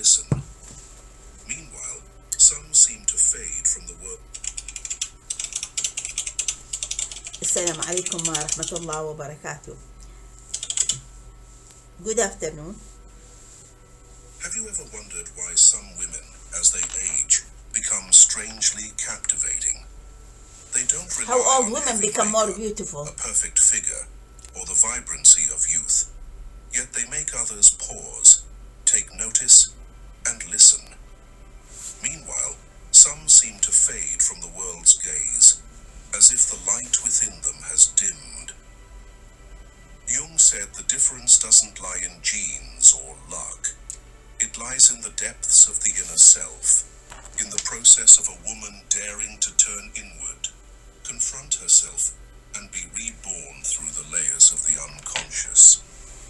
listen. Meanwhile, some seem to fade from the world. السلام عليكم ورحمة الله وبركاته. Good afternoon. Have you ever wondered why some women, as they age, become strangely captivating? They don't rely How old on women heavy become more makeup, beautiful. a perfect figure, or the vibrancy of youth. Yet they make others pause, take notice, and listen. Meanwhile, some seem to fade from the world's gaze, as if the light within them has dimmed. Jung said the difference doesn't lie in genes or luck. It lies in the depths of the inner self, in the process of a woman daring to turn inward, confront herself, and be reborn through the layers of the unconscious.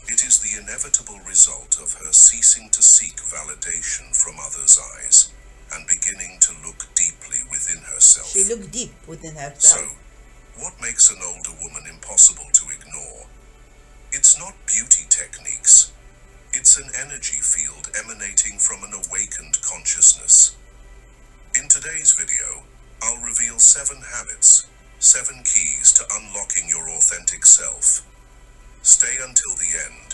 It is the inevitable result of her ceasing to seek validation from others' eyes and beginning to look deeply within herself. She looked deep within herself. So, what makes an older woman impossible to ignore? It's not beauty techniques. It's an energy field emanating from an awakened consciousness. In today's video, I'll reveal 7 habits, 7 keys to unlocking your authentic self. Stay until the end,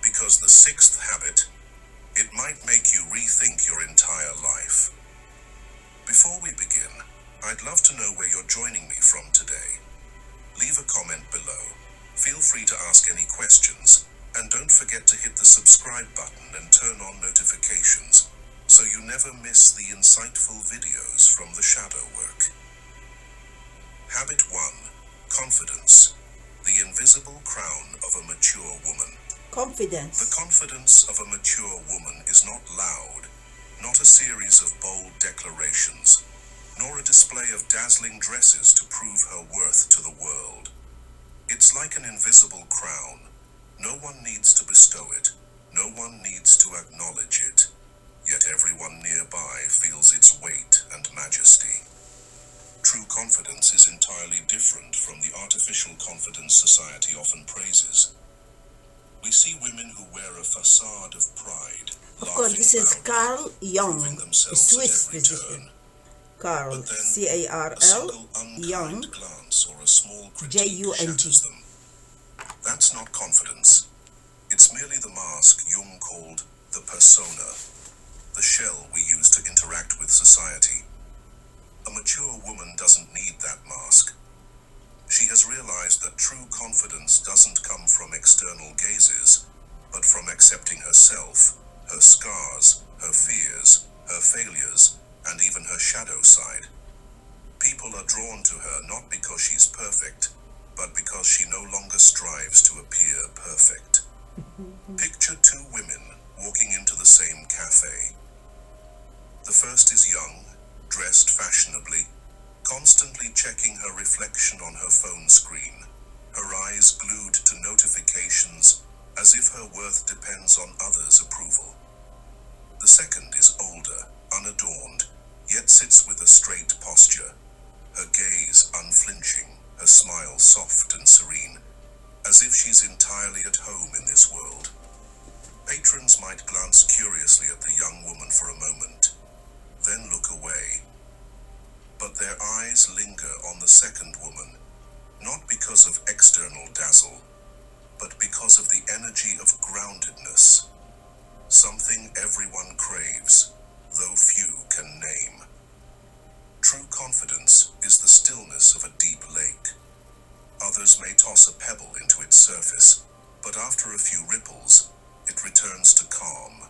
because the 6th habit, it might make you rethink your entire life. Before we begin, I'd love to know where you're joining me from today. Leave a comment below. Feel free to ask any questions, and don't forget to hit the subscribe button and turn on notifications so you never miss the insightful videos from the shadow work. Habit 1. Confidence. The invisible crown of a mature woman. Confidence. The confidence of a mature woman is not loud, not a series of bold declarations, nor a display of dazzling dresses to prove her worth to the world. It's like an invisible crown. No one needs to bestow it. No one needs to acknowledge it. Yet everyone nearby feels its weight and majesty. True confidence is entirely different from the artificial confidence society often praises. We see women who wear a facade of pride. Of course, this is Carol Jung, a Swiss physician. Carol, But then, a C-A-R-L, single Jung, unkind glance or a small critique J-U-N-G. shatters them. That's not confidence. It's merely the mask Jung called the persona, the shell we use to interact with society. A mature woman doesn't need that mask. She has realized that true confidence doesn't come from external gazes, but from accepting herself, her scars, her fears, her failures, and even her shadow side. People are drawn to her not because she's perfect, but because she no longer strives to appear perfect. Picture 2 women walking into the same cafe. The first is young, dressed fashionably, constantly checking her reflection on her phone screen, her eyes glued to notifications as if her worth depends on others' approval. The second is older, unadorned, yet sits with a straight posture, her gaze unflinching, her smile soft and serene, as if she's entirely at home in this world. Patrons might glance curiously at the young woman for a moment, then look away. But their eyes linger on the second woman, not because of external dazzle, but because of the energy of groundedness, something everyone craves, though few can name. True confidence is the stillness of a deep lake. Others may toss a pebble into its surface, but after a few ripples, it returns to calm.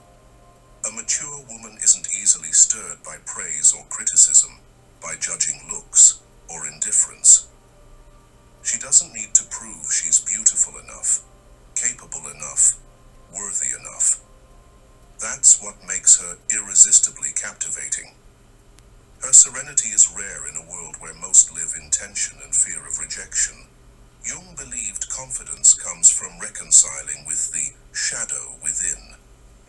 A mature woman isn't easily stirred by praise or criticism, by judging looks or indifference. She doesn't need to prove she's beautiful enough, capable enough, worthy enough. That's what makes her irresistibly captivating. Her serenity is rare in a world where most live in tension and fear of rejection. Jung believed confidence comes from reconciling with the shadow within,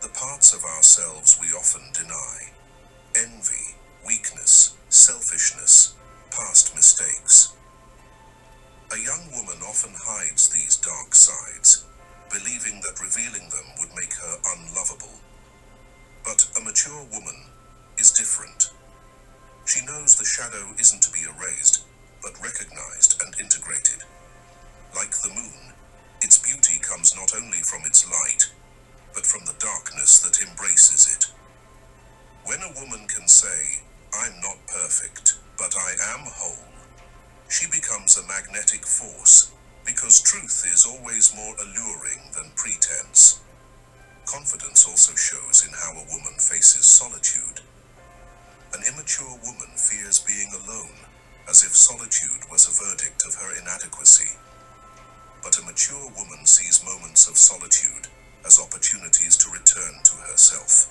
the parts of ourselves we often deny. Envy, weakness, selfishness, past mistakes. A young woman often hides these dark sides, believing that revealing them would make her unlovable. But is different. She knows the shadow isn't to be erased, but recognized and integrated. Like the moon, its beauty comes not only from its light, but from the darkness that embraces it. When a woman can say, "I'm not perfect, but I am whole," she becomes a magnetic force, because truth is always more alluring than pretense. Confidence also shows in how a woman faces solitude. An immature woman fears being alone, as if solitude was a verdict of her inadequacy. But a mature woman sees moments of solitude as opportunities to return to herself.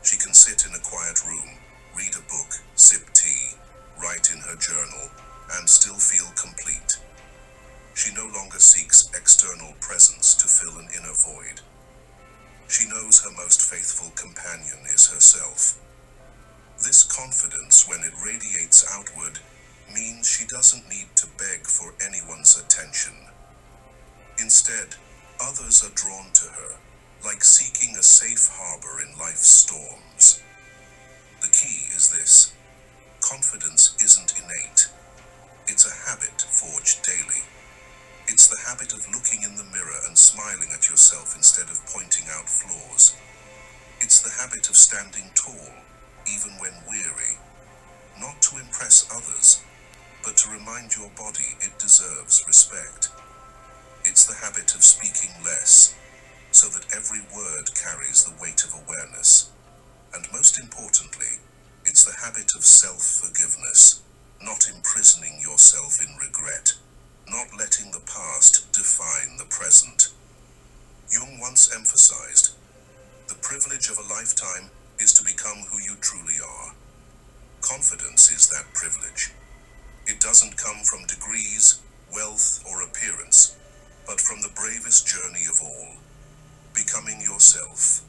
She can sit in a quiet room, read a book, sip tea, write in her journal, and still feel complete. She no longer seeks external presence to fill an inner void. She knows her most faithful companion is herself. This confidence, when it radiates outward, means she doesn't need to beg for anyone's attention. Instead, others are drawn to her, like seeking a safe harbor in life's storms. The key is this: confidence isn't innate. It's a habit forged daily. It's the habit of looking in the mirror and smiling at yourself instead of pointing out flaws. It's the habit of standing tall, even when weary, not to impress others, but to remind your body it deserves respect. It's the habit of speaking less, so that every word carries the weight of awareness. And most importantly, it's the habit of self-forgiveness, not imprisoning yourself in regret, not letting the past define the present. Jung once emphasized, the privilege of a lifetime is to become who you truly are. Confidence is that privilege. It doesn't come from degrees, wealth, or appearance, but from the bravest journey of all, becoming yourself.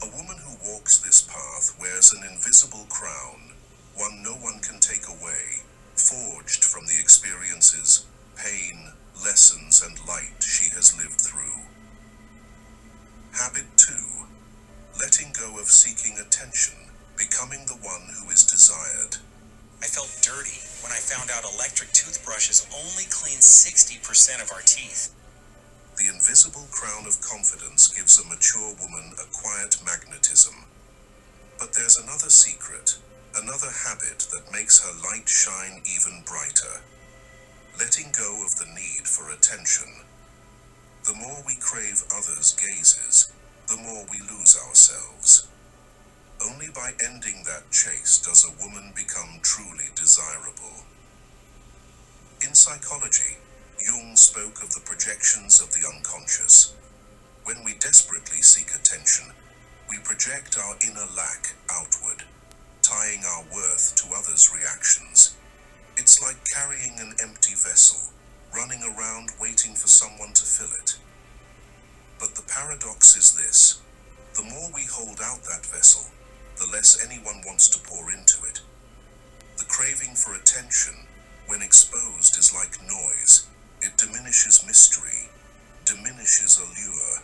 A woman who walks this path wears an invisible crown, one no one can take away, forged from the experiences, pain, lessons, and light she has lived through. Habit 2. Letting go of seeking attention, becoming the one who is desired. I felt dirty when I found out electric toothbrushes only clean 60% of our teeth. The invisible crown of confidence gives a mature woman a quiet magnetism. But there's another secret, another habit that makes her light shine even brighter. Letting go of the need for attention. The more we crave others' gazes, the more we lose ourselves. Only by ending that chase does a woman become truly desirable. In psychology, Jung spoke of the projections of the unconscious. When we desperately seek attention, we project our inner lack outward, tying our worth to others' reactions. It's like carrying an empty vessel, running around waiting for someone to fill it. But the paradox is this: the more we hold out that vessel, the less anyone wants to pour into it. The craving for attention, when exposed, is like noise. It diminishes mystery, diminishes allure.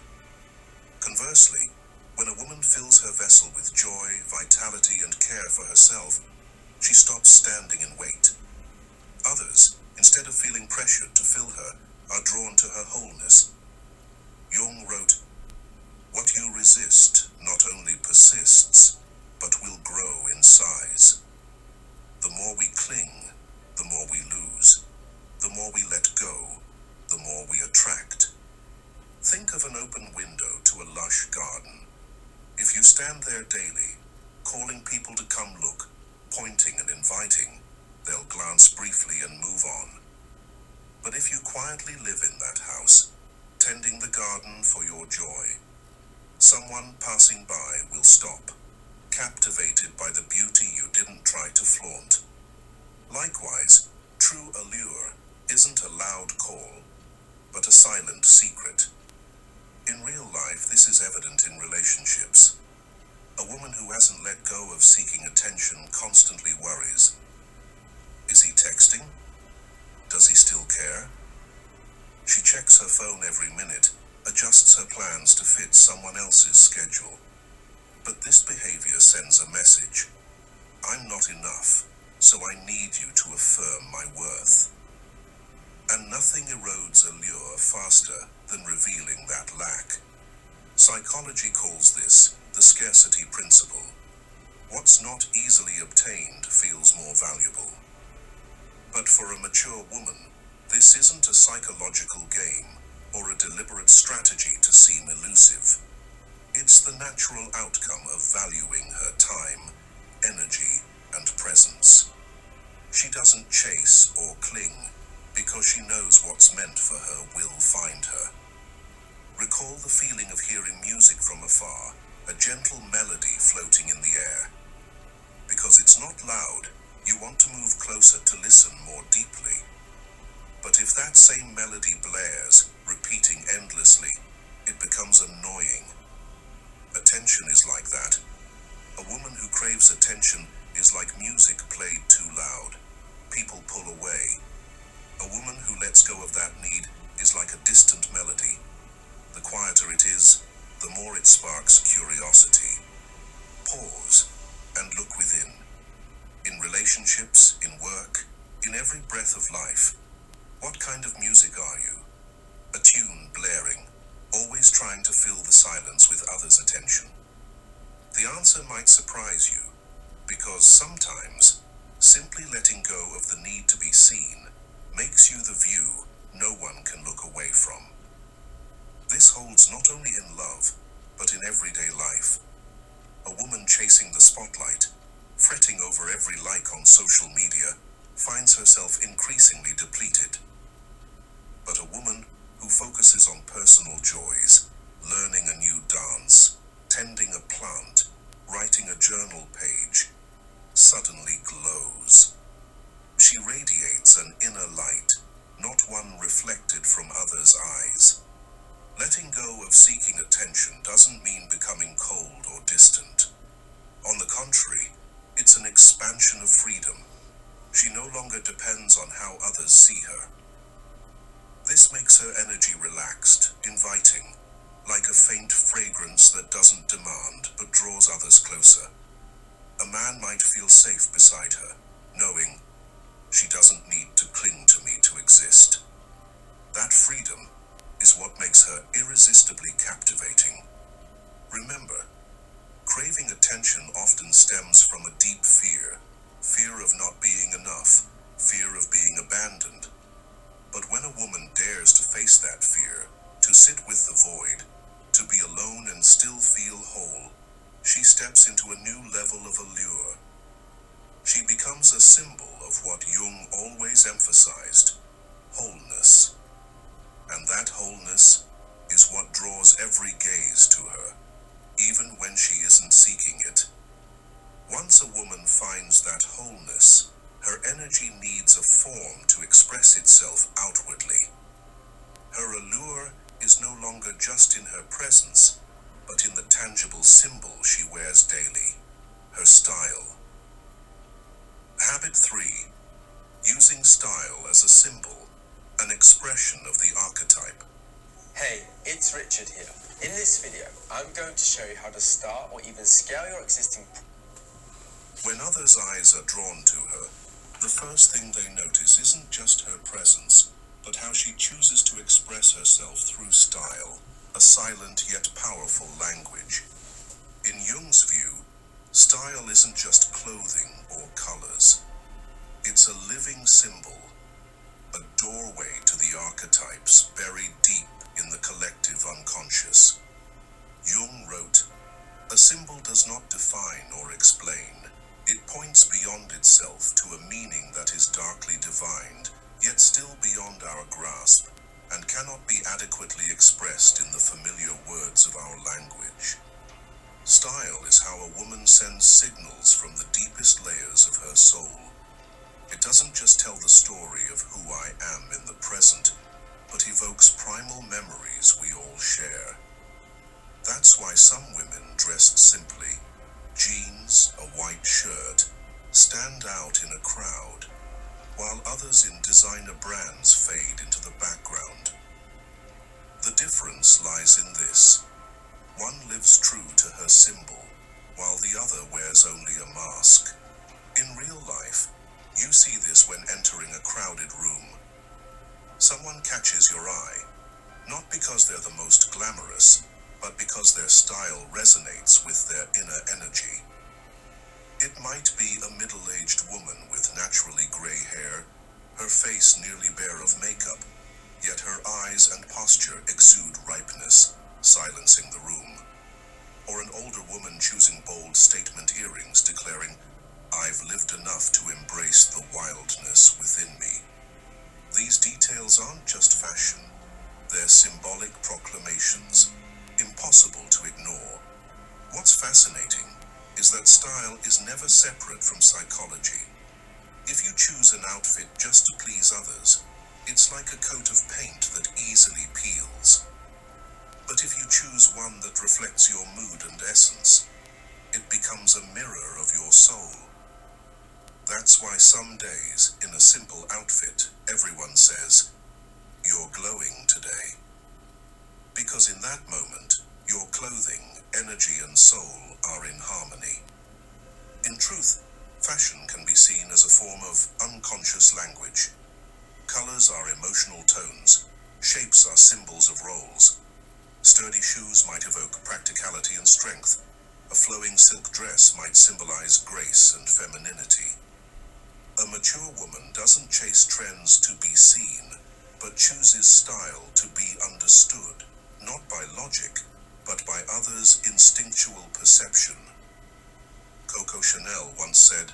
Conversely, when a woman fills her vessel with joy, vitality, and care for herself, she stops standing in wait. Others, instead of feeling pressured to fill her, are drawn to her wholeness. Jung wrote, "What you resist not only persists, but will grow in size." The more we cling, the more we lose. The more we let go, the more we attract. Think of an open window to a lush garden. If you stand there daily, calling people to come look, pointing and inviting, they'll glance briefly and move on. But if you quietly live in that house, tending the garden for your joy, someone passing by will stop, captivated by the beauty you didn't try to flaunt. Likewise, true allure isn't a loud call, but a silent secret. In real life, this is evident in relationships. A woman who hasn't let go of seeking attention constantly worries. Is he texting? Does he still care? She checks her phone every minute, adjusts her plans to fit someone else's schedule. But this behavior sends a message. I'm not enough, so I need you to affirm my worth. And nothing erodes allure faster than revealing that lack. Psychology calls this the scarcity principle. What's not easily obtained feels more valuable. But for a mature woman, this isn't a psychological game or a deliberate strategy to seem elusive. It's the natural outcome of valuing her time, energy, and presence. She doesn't chase or cling because she knows what's meant for her will find her. Recall the feeling of hearing music from afar, a gentle melody floating in the air. Because it's not loud, you want to move closer to listen more deeply. But if that same melody blares, repeating endlessly, it becomes annoying. Attention is like that. A woman who craves attention is like music played too loud. People pull away. A woman who lets go of that need is like a distant melody. The quieter it is, the more it sparks curiosity. Pause and look within. In relationships, in work, in every breath of life, what kind of music are you? A tune blaring, always trying to fill the silence with others' attention. The answer might surprise you, because sometimes simply letting go of the need to be seen makes you the view no one can look away from. This holds not only in love, but in everyday life. A woman chasing the spotlight, fretting over every like on social media, finds herself increasingly depleted. But a woman who focuses on personal joys, learning a new dance, tending a plant, writing a journal page, suddenly glows. She radiates an inner light, not one reflected from others' eyes. Letting go of seeking attention doesn't mean becoming cold or distant. On the contrary, it's an expansion of freedom. She no longer depends on how others see her. This makes her energy relaxed, inviting, like a faint fragrance that doesn't demand but draws others closer. A man might feel safe beside her, knowing she doesn't need to cling to me to exist. That freedom is what makes her irresistibly captivating. Remember, craving attention often stems from a deep fear of not being enough, fear of being abandoned. But when a woman dares to face that fear, to sit with the void, to be alone and still feel whole, she steps into a new level of allure. She becomes a symbol of what Jung always emphasized, wholeness. And that wholeness is what draws every gaze to her, even when she isn't seeking it. Once a woman finds that wholeness, her energy needs a form to express itself outwardly. Her allure is no longer just in her presence, but in the tangible symbol she wears daily, her style. Habit 3. Using style as a symbol, an expression of the archetype. Hey, it's Richard here. In this video, I'm going to show you how to start or even scale your existing. When others' eyes are drawn to her, the first thing they notice isn't just her presence, but how she chooses to express herself through style, a silent yet powerful language. In Jung's view, style isn't just clothing or colors. It's a living symbol, a doorway to the archetypes buried deep in the collective unconscious. Jung wrote, "A symbol does not define or explain. It points beyond itself to a meaning that is darkly divined, yet still beyond our grasp, and cannot be adequately expressed in the familiar words of our language." Style is how a woman sends signals from the deepest layers of her soul. It doesn't just tell the story of who I am in the present, but evokes primal memories we all share. That's why some women dressed simply, jeans, a white shirt, stand out in a crowd, while others in designer brands fade into the background. The difference lies in this. One lives true to her symbol, while the other wears only a mask. In real life, you see this when entering a crowded room. Someone catches your eye, not because they're the most glamorous, but because their style resonates with their inner energy. It might be a middle-aged woman with naturally gray hair, her face nearly bare of makeup, yet her eyes and posture exude ripeness, silencing the room. Or an older woman choosing bold statement earrings, declaring, "I've lived enough to embrace the wildness within me." These details aren't just fashion, they're symbolic proclamations, impossible to ignore. What's fascinating is that style is never separate from psychology. If you choose an outfit just to please others, it's like a coat of paint that easily peels. But if you choose one that reflects your mood and essence, it becomes a mirror of your soul. That's why some days, in a simple outfit, everyone says, "You're glowing today." Because in that moment, your clothing, energy, and soul are in harmony. In truth, fashion can be seen as a form of unconscious language. Colors are emotional tones, shapes are symbols of roles. Sturdy shoes might evoke practicality and strength. A flowing silk dress might symbolize grace and femininity. A mature woman doesn't chase trends to be seen, but chooses style to be understood, not by logic, but by others' instinctual perception. Coco Chanel once said,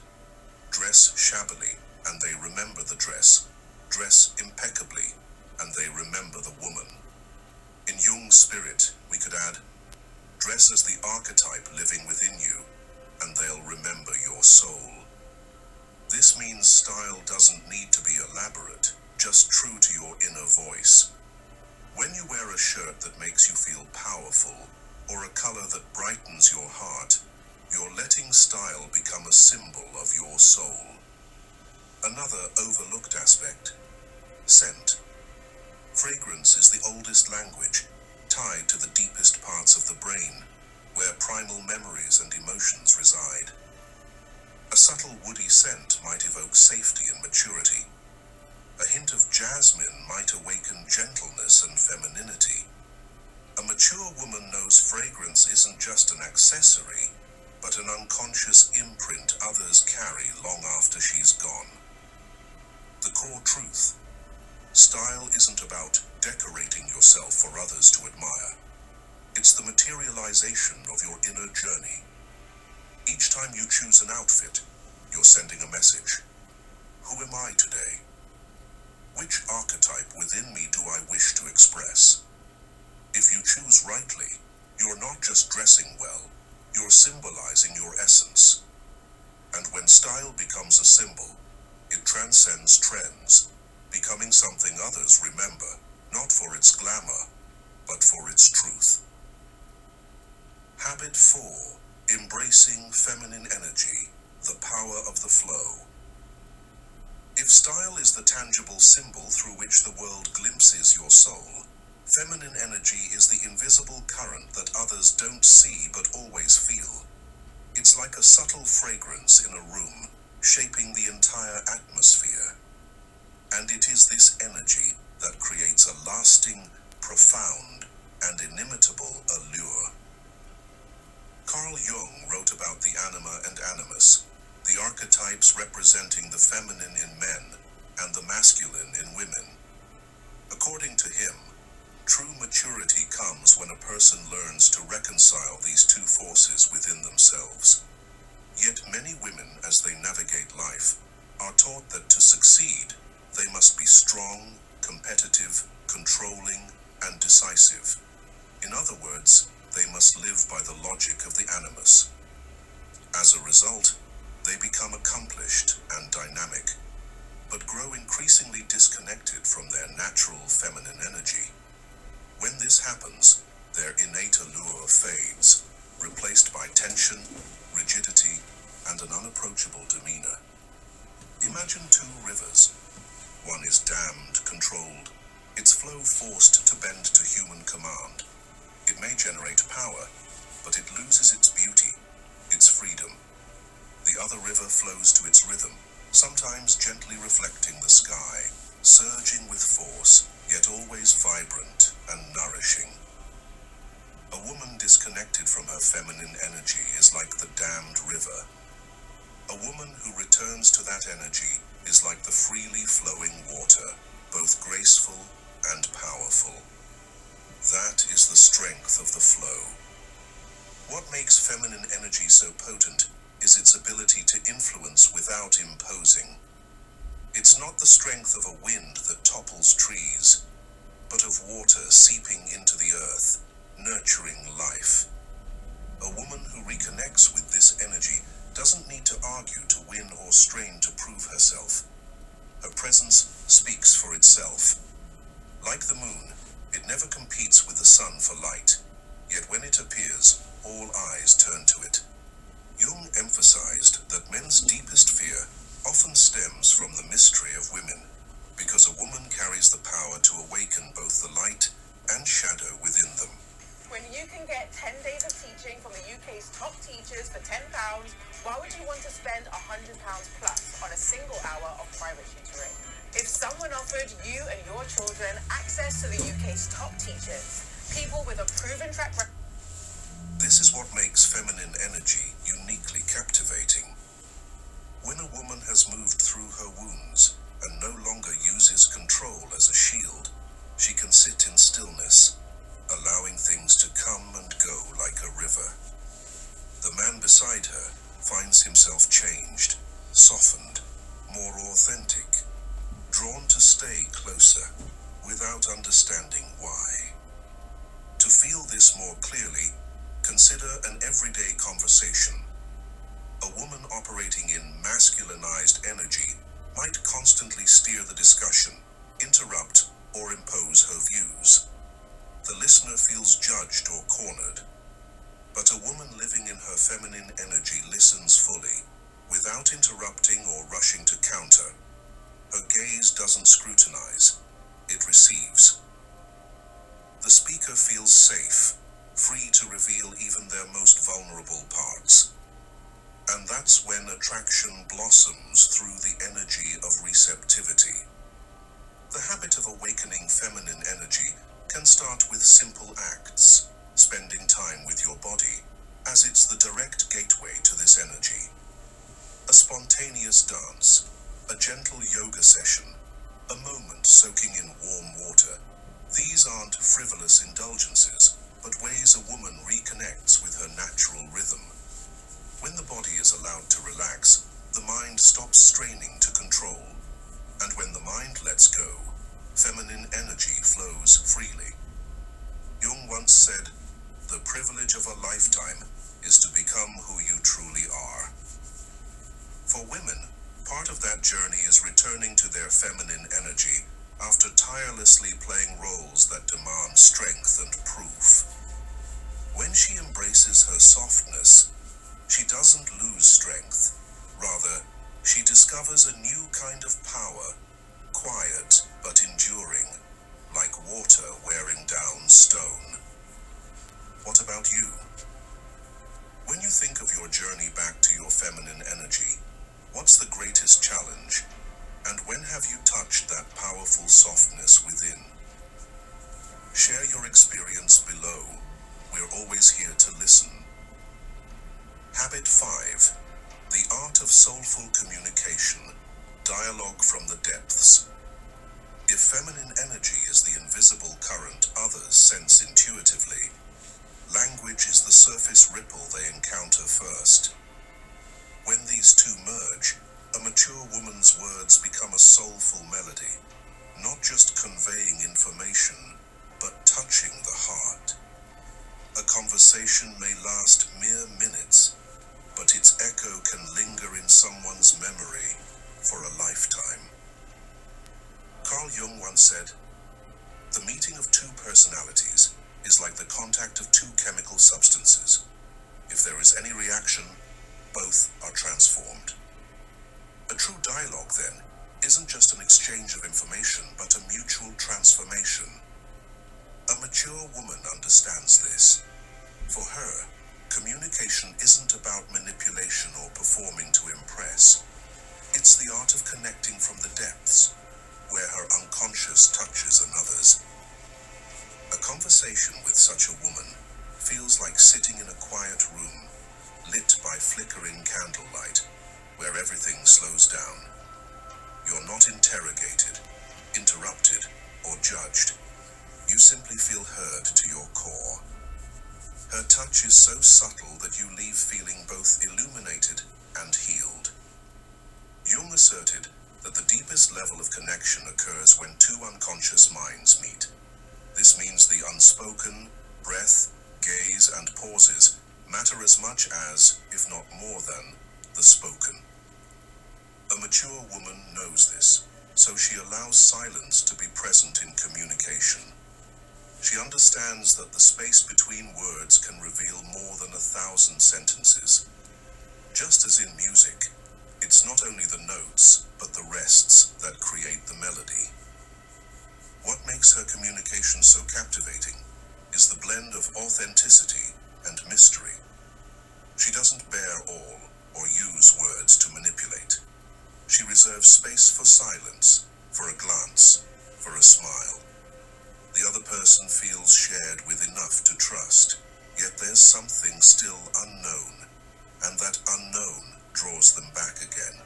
"Dress shabbily, and they remember the dress. Dress impeccably, and they remember the woman." In Jung's spirit, we could add, "Dress as the archetype living within you, and they'll remember your soul." This means style doesn't need to be elaborate, just true to your inner voice. When you wear a shirt that makes you feel powerful, or a color that brightens your heart, you're letting style become a symbol of your soul. Another overlooked aspect: scent. Fragrance is the oldest language, tied to the deepest parts of the brain, where primal memories and emotions reside. A subtle woody scent might evoke safety and maturity. A hint of jasmine might awaken gentleness and femininity. A mature woman knows fragrance isn't just an accessory, but an unconscious imprint others carry long after she's gone. The core truth: style isn't about decorating yourself for others to admire. It's the materialization of your inner journey. Each time you choose an outfit, you're sending a message. Who am I today? Which archetype within me do I wish to express? If you choose rightly, you're not just dressing well, you're symbolizing your essence. And when style becomes a symbol, it transcends trends, becoming something others remember, not for its glamour, but for its truth. Habit 4. Embracing feminine energy, the power of the flow. If style is the tangible symbol through which the world glimpses your soul, feminine energy is the invisible current that others don't see but always feel. It's like a subtle fragrance in a room, shaping the entire atmosphere. And it is this energy that creates a lasting, profound, and inimitable allure. Carl Jung wrote about the anima and animus, the archetypes representing the feminine in men and the masculine in women. According to him, true maturity comes when a person learns to reconcile these two forces within themselves. Yet many women, as they navigate life, are taught that to succeed, they must be strong, competitive, controlling, and decisive. In other words, they must live by the logic of the animus. As a result, they become accomplished and dynamic, but grow increasingly disconnected from their natural feminine energy. When this happens, their innate allure fades, replaced by tension, rigidity, and an unapproachable demeanor. Imagine two rivers. One is dammed, controlled, its flow forced to bend to human command. It may generate power, but it loses its beauty, its the river flows to its rhythm, sometimes gently reflecting the sky, surging with force, yet always vibrant and nourishing. A woman disconnected from her feminine energy is like the dammed river. A woman who returns to that energy is like the freely flowing water, both graceful and powerful. That is the strength of the flow. What makes feminine energy so potent is its ability to influence without imposing. It's not the strength of a wind that topples trees, but of water seeping into the earth, nurturing life. A woman who reconnects with this energy doesn't need to argue to win or strain to prove herself. Her presence speaks for itself. Like the moon, it never competes with the sun for light, yet when it appears, all eyes turn to it. Jung emphasized that men's deepest fear often stems from the mystery of women, because a woman carries the power to awaken both the light and shadow within them. When you can get 10 days of teaching from the UK's top teachers for £10, why would you want to spend £100 plus on a single hour of private tutoring? If someone offered you and your children access to the UK's top teachers, people with a proven track record. This is what makes feminine energy uniquely captivating. When a woman has moved through her wounds and no longer uses control as a shield, she can sit in stillness, allowing things to come and go like a river. The man beside her finds himself changed, softened, more authentic, drawn to stay closer, without understanding why. To feel this more clearly, consider an everyday conversation. A woman operating in masculinized energy might constantly steer the discussion, interrupt, or impose her views. The listener feels judged or cornered. But a woman living in her feminine energy listens fully, without interrupting or rushing to counter. Her gaze doesn't scrutinize, it receives. The speaker feels safe, free to reveal even their most vulnerable parts. And that's when attraction blossoms through the energy of receptivity. The habit of awakening feminine energy can start with simple acts, spending time with your body, as it's the direct gateway to this energy. A spontaneous dance, a gentle yoga session, a moment soaking in warm water. These aren't frivolous indulgences, but ways a woman reconnects with her natural rhythm. When the body is allowed to relax, the mind stops straining to control. And when the mind lets go, feminine energy flows freely. Jung once said, "The privilege of a lifetime is to become who you truly are." For women, part of that journey is returning to their feminine energy after tirelessly playing roles that demand strength and proof. When she embraces her softness, she doesn't lose strength. Rather, she discovers a new kind of power, quiet but enduring, like water wearing down stone. What about you? When you think of your journey back to your feminine energy, what's the greatest challenge? And when have you touched that powerful softness within? Share your experience below. We're always here to listen. Habit 5. The art of soulful communication. Dialogue from the depths. If feminine energy is the invisible current others sense intuitively, language is the surface ripple they encounter first. When these two merge, a mature woman's words become a soulful melody, not just conveying information, but touching the heart. A conversation may last mere minutes, but its echo can linger in someone's memory for a lifetime. Carl Jung once said, "The meeting of two personalities is like the contact of two chemical substances. If there is any reaction, both are transformed." A true dialogue, then, isn't just an exchange of information, but a mutual transformation. A mature woman understands this. For her, communication communication isn't about manipulation or performing to impress. It's the art of connecting from the depths, where her unconscious touches another's. A conversation with such a woman feels like sitting in a quiet room, lit by flickering candlelight, where everything slows down. You're not interrogated, interrupted, or judged. You simply feel heard to your core. Her touch is so subtle that you leave feeling both illuminated and healed. Jung asserted that the deepest level of connection occurs when two unconscious minds meet. This means the unspoken, breath, gaze, and pauses matter as much as, if not more than, the spoken. A mature woman knows this, so she allows silence to be present in communication. She understands that the space between words can reveal more than 1,000 sentences. Just as in music, it's not only the notes, but the rests that create the melody. What makes her communication so captivating is the blend of authenticity and mystery. She doesn't bear all or use words to manipulate. She reserves space for silence, for a glance, for a smile. The other person feels shared with enough to trust, yet there's something still unknown, and that unknown draws them back again.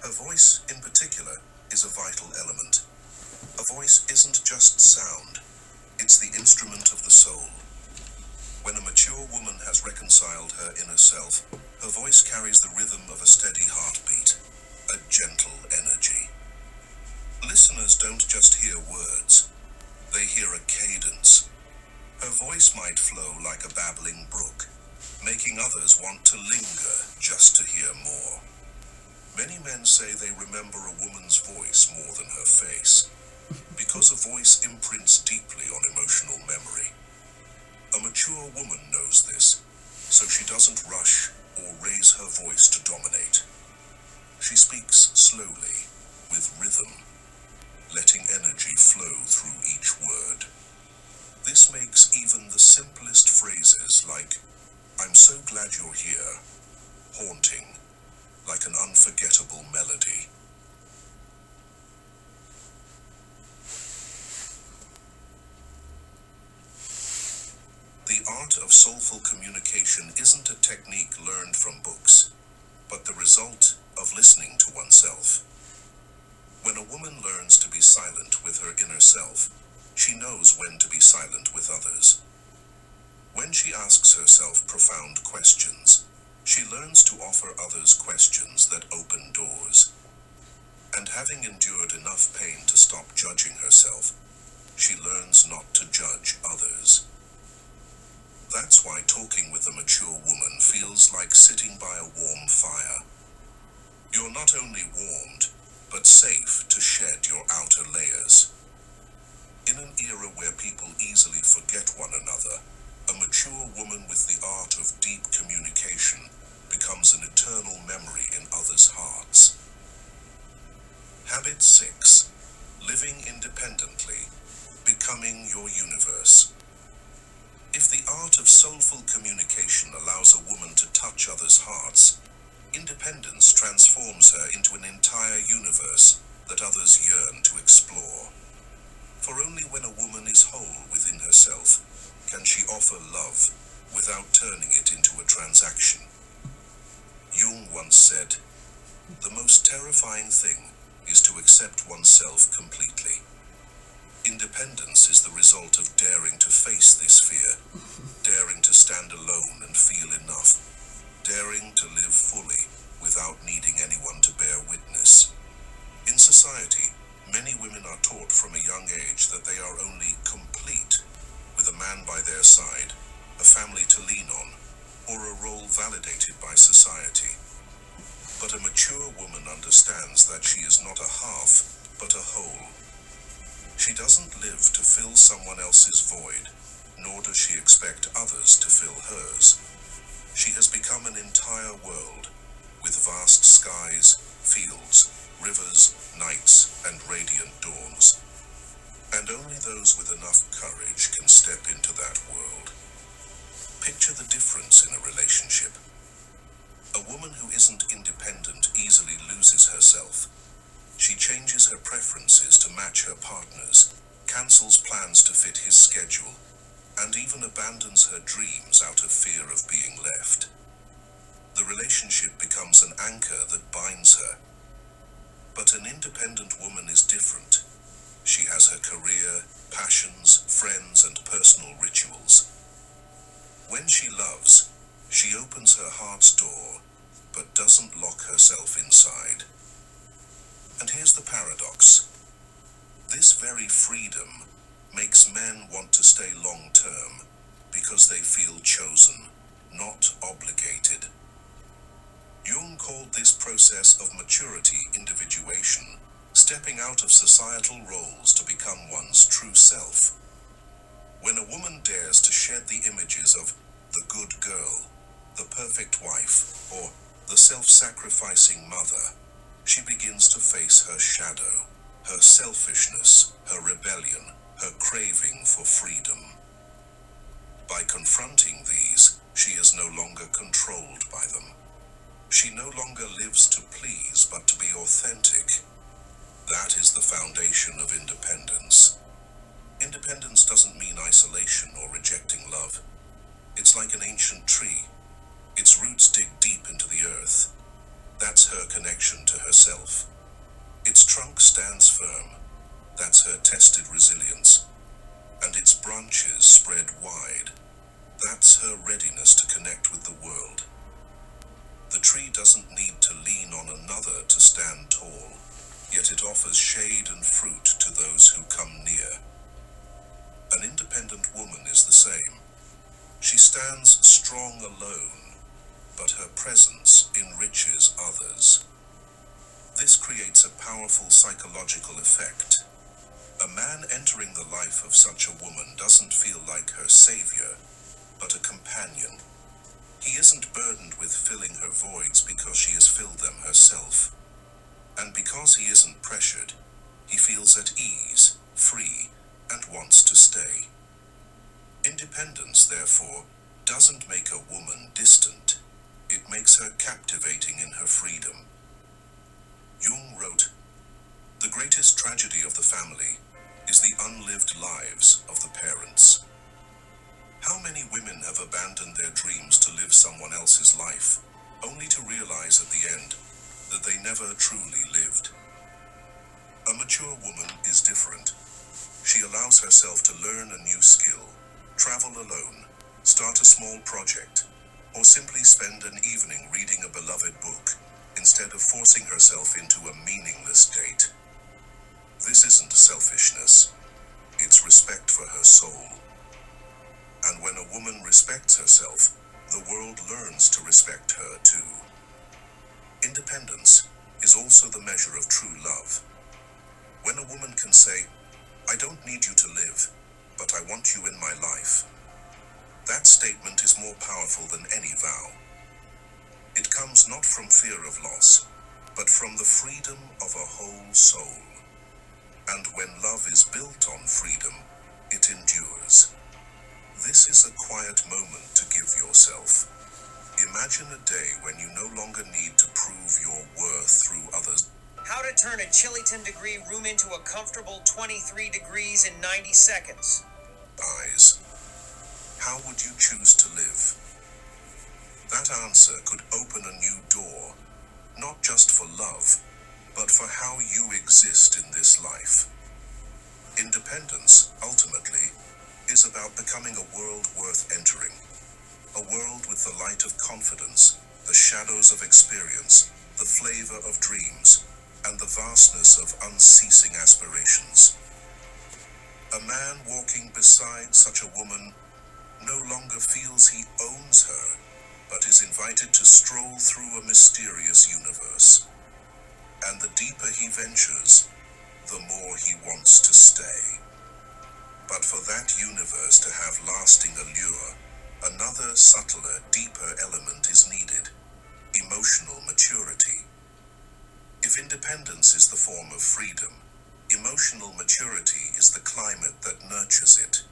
Her voice, in particular, is a vital element. A voice isn't just sound, it's the instrument of the soul. When a mature woman has reconciled her inner self, her voice carries the rhythm of a steady heartbeat, a gentle energy. Listeners don't just hear words, they hear a cadence. Her voice might flow like a babbling brook, making others want to linger just to hear more. Many men say they remember a woman's voice more than her face, because a voice imprints deeply on emotional memory. A mature woman knows this, so she doesn't rush or raise her voice to dominate. She speaks slowly, with rhythm, letting energy flow through each word. This makes even the simplest phrases like, "I'm so glad you're here," haunting, like an unforgettable melody. The art of soulful communication isn't a technique learned from books, but the result of listening to oneself. When a woman learns to be silent with her inner self, she knows when to be silent with others. When she asks herself profound questions, she learns to offer others questions that open doors. And having endured enough pain to stop judging herself, she learns not to judge others. That's why talking with a mature woman feels like sitting by a warm fire. You're not only warmed, but safe to shed your outer layers. In an era where people easily forget one another, a mature woman with the art of deep communication becomes an eternal memory in others' hearts. Habit 6. Living independently, becoming your universe. If the art of soulful communication allows a woman to touch others' hearts, independence transforms her into an entire universe that others yearn to explore. For only when a woman is whole within herself can she offer love without turning it into a transaction. Jung once said, "The most terrifying thing is to accept oneself completely." Independence is the result of daring to face this fear, daring to stand alone and feel enough, daring to live fully without needing anyone to bear witness. In society, many women are taught from a young age that they are only complete with a man by their side, a family to lean on, or a role validated by society. But a mature woman understands that she is not a half, but a whole. She doesn't live to fill someone else's void, nor does she expect others to fill hers. She has become an entire world, with vast skies, fields, rivers, nights, and radiant dawns. And only those with enough courage can step into that world. Picture the difference in a relationship. isn't independent easily loses herself. She changes her preferences to match her partner's, cancels plans to fit his schedule, and even abandons her dreams out of fear of being left. The relationship becomes an anchor that binds her. But an independent woman is different. She has her career, passions, friends, and personal rituals. When she loves, she opens her heart's door, but doesn't lock herself inside. And here's the paradox. This very freedom makes men want to stay long-term because they feel chosen, not obligated. Jung called this process of maturity individuation, stepping out of societal roles to become one's true self. When a woman dares to shed the images of the good girl, the perfect wife, or the self-sacrificing mother, she begins to face her shadow, her selfishness, her rebellion, her craving for freedom. By confronting these, she is no longer controlled by them. She no longer lives to please, but to be authentic. That is the foundation of independence. Independence doesn't mean isolation or rejecting love. It's like an ancient tree. Its roots dig deep into the earth. That's her connection to herself. Its trunk stands firm. That's her tested resilience. And its branches spread wide. That's her readiness to connect with the world. The tree doesn't need to lean on another to stand tall, yet it offers shade and fruit to those who come near. An independent woman is the same. She stands strong alone, but her presence enriches others. This creates a powerful psychological effect. A man entering the life of such a woman doesn't feel like her savior, but a companion. He isn't burdened with filling her voids because she has filled them herself. And because he isn't pressured, he feels at ease, free, and wants to stay. Independence, therefore, doesn't make a woman distant. It makes her captivating in her freedom. Jung wrote, "The greatest tragedy of the family is the unlived lives of the parents." How many women have abandoned their dreams to live someone else's life, only to realize at the end that they never truly lived? A mature woman is different. She allows herself to learn a new skill, travel alone, start a small project, or simply spend an evening reading a beloved book, instead of forcing herself into a meaningless date. This isn't selfishness, it's respect for her soul. And when a woman respects herself, the world learns to respect her too. Independence is also the measure of true love. When a woman can say, "I don't need you to live, but I want you in my life," that statement is more powerful than any vow. It comes not from fear of loss, but from the freedom of a whole soul. And when love is built on freedom, it endures. This is a quiet moment to give yourself. Imagine a day when you no longer need to prove your worth through others. How to turn a chilly 10-degree room into a comfortable 23 degrees in 90 seconds. Eyes. How would you choose to live? That answer could open a new door, not just for love, but for how you exist in this life. Independence, ultimately, is about becoming a world worth entering. A world with the light of confidence, the shadows of experience, the flavor of dreams, and the vastness of unceasing aspirations. A man walking beside such a woman no longer feels he owns her, but is invited to stroll through a mysterious universe. And the deeper he ventures, the more he wants to stay. But for that universe to have lasting allure, another subtler, deeper element is needed: emotional maturity. If independence is the form of freedom, emotional maturity is the climate that nurtures it,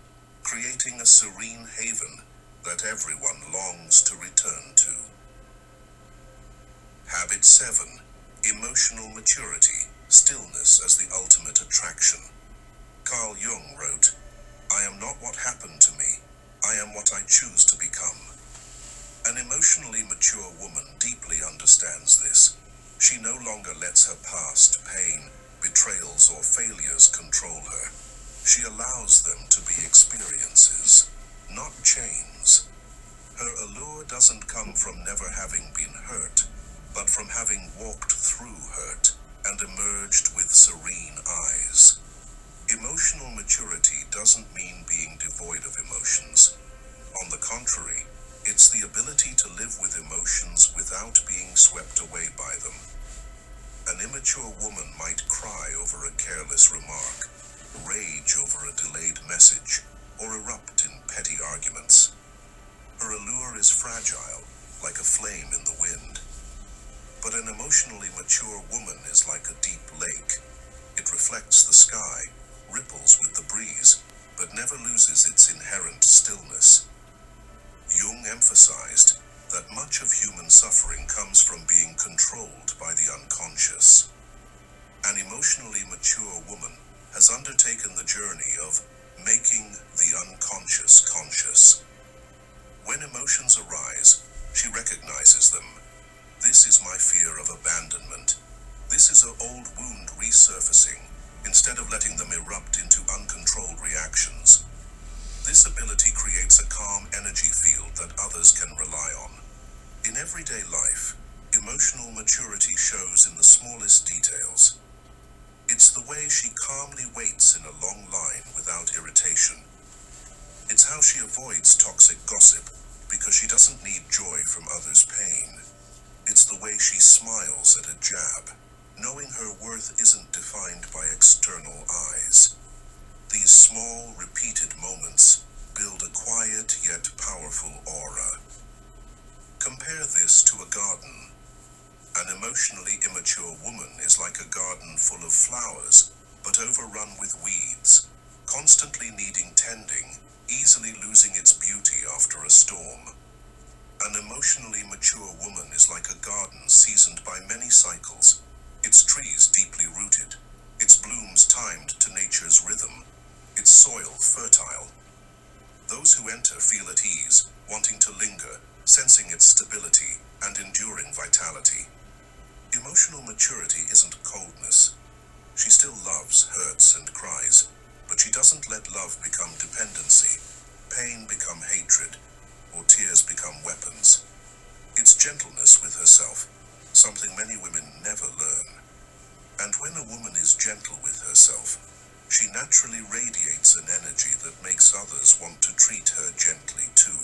creating a serene haven that everyone longs to return to. 7. Emotional maturity, stillness as the ultimate attraction. Carl Jung wrote, "I am not what happened to me, I am what I choose to become." An emotionally mature woman deeply understands this. She no longer lets her past pain, betrayals, or failures control her. She allows them to be experiences, not chains. Her allure doesn't come from never having been hurt, but from having walked through hurt and emerged with serene eyes. Emotional maturity doesn't mean being devoid of emotions. On the contrary, it's the ability to live with emotions without being swept away by them. An immature woman might cry over a careless remark, rage over a delayed message, or erupt in petty arguments. Her allure is fragile, like a flame in the wind. But an emotionally mature woman is like a deep lake. It reflects the sky, ripples with the breeze, but never loses its inherent stillness. Jung emphasized that much of human suffering comes from being controlled by the unconscious. An emotionally mature woman has undertaken the journey of making the unconscious conscious. When emotions arise, she recognizes them. This is my fear of abandonment. This is an old wound resurfacing, instead of letting them erupt into uncontrolled reactions. This ability creates a calm energy field that others can rely on. In everyday life, emotional maturity shows in the smallest details. It's the way she calmly waits in a long line without irritation. It's how she avoids toxic gossip because she doesn't need joy from others' pain. It's the way she smiles at a jab, knowing her worth isn't defined by external eyes. These small, repeated moments build a quiet yet powerful aura. Compare this to a garden. An emotionally immature woman is like a garden full of flowers, but overrun with weeds, constantly needing tending, easily losing its beauty after a storm. An emotionally mature woman is like a garden seasoned by many cycles, its trees deeply rooted, its blooms timed to nature's rhythm, its soil fertile. Those who enter feel at ease, wanting to linger, sensing its stability and enduring vitality. Emotional maturity isn't coldness. She still loves, hurts, and cries, but she doesn't let love become dependency, pain become hatred, or tears become weapons. It's gentleness with herself, something many women never learn. And when a woman is gentle with herself, she naturally radiates an energy that makes others want to treat her gently too.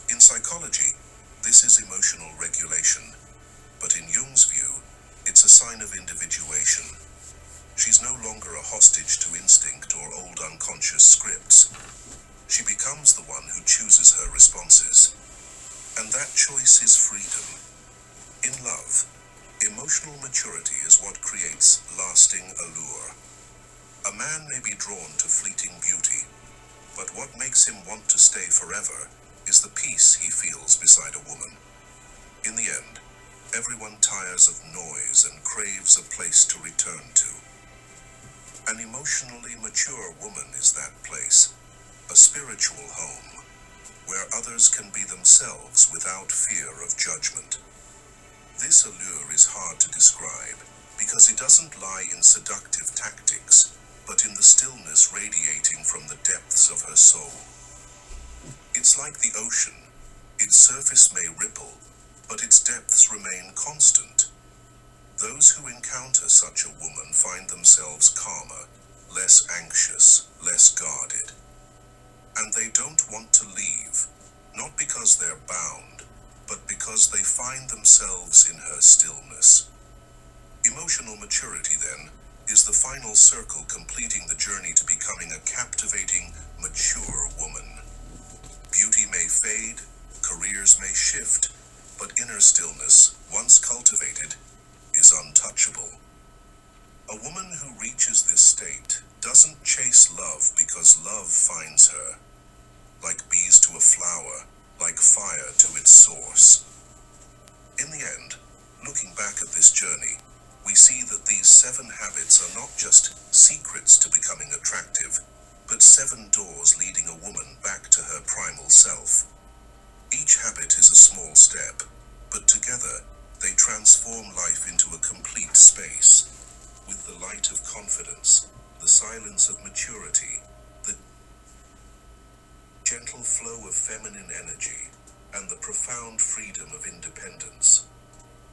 In psychology, this is emotional regulation, but in Jung's view, it's a sign of individuation. She's no longer a hostage to instinct or old unconscious scripts. She becomes the one who chooses her responses. And that choice is freedom. In love, emotional maturity is what creates lasting allure. A man may be drawn to fleeting beauty, but what makes him want to stay forever is the peace he feels beside a woman. In the end, everyone tires of noise and craves a place to return to. An emotionally mature woman is that place, a spiritual home, where others can be themselves without fear of judgment. This allure is hard to describe because it doesn't lie in seductive tactics, but in the stillness radiating from the depths of her soul. It's like the ocean. Its surface may ripple, but its depths remain constant. Those who encounter such a woman find themselves calmer, less anxious, less guarded. And they don't want to leave, not because they're bound, but because they find themselves in her stillness. Emotional maturity, then, is the final circle completing the journey to becoming a captivating, mature woman. Beauty may fade, careers may shift, but inner stillness, once cultivated, is untouchable. A woman who reaches this state doesn't chase love because love finds her. Like bees to a flower, like fire to its source. In the end, looking this journey, we see that these 7 habits are not just secrets to becoming attractive, but 7 doors leading a woman back to her primal self. Each habit is a small step, but together they transform life into a complete space. With the light of confidence, the silence of maturity, the gentle flow of feminine energy, and the profound freedom of independence.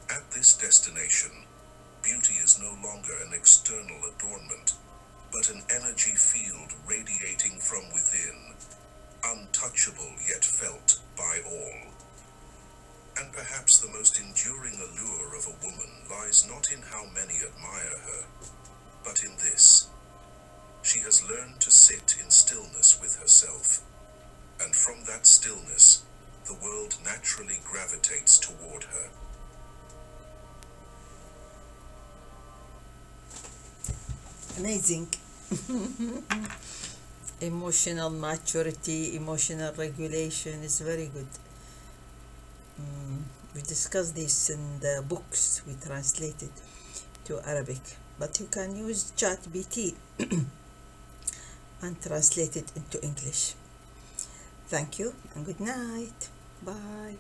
At this destination, beauty is no longer an external adornment, but an energy field radiating from within, untouchable yet felt by all. And perhaps the most enduring allure of a woman lies not in how many admire her, but in this: she has learned to sit in stillness with herself, and from that stillness, the world naturally gravitates toward her. Amazing. Emotional maturity, emotional regulation is very good. We discussed this in the books we translated to Arabic, but you can use ChatGPT and translate it into English. Thank you and good night. Bye.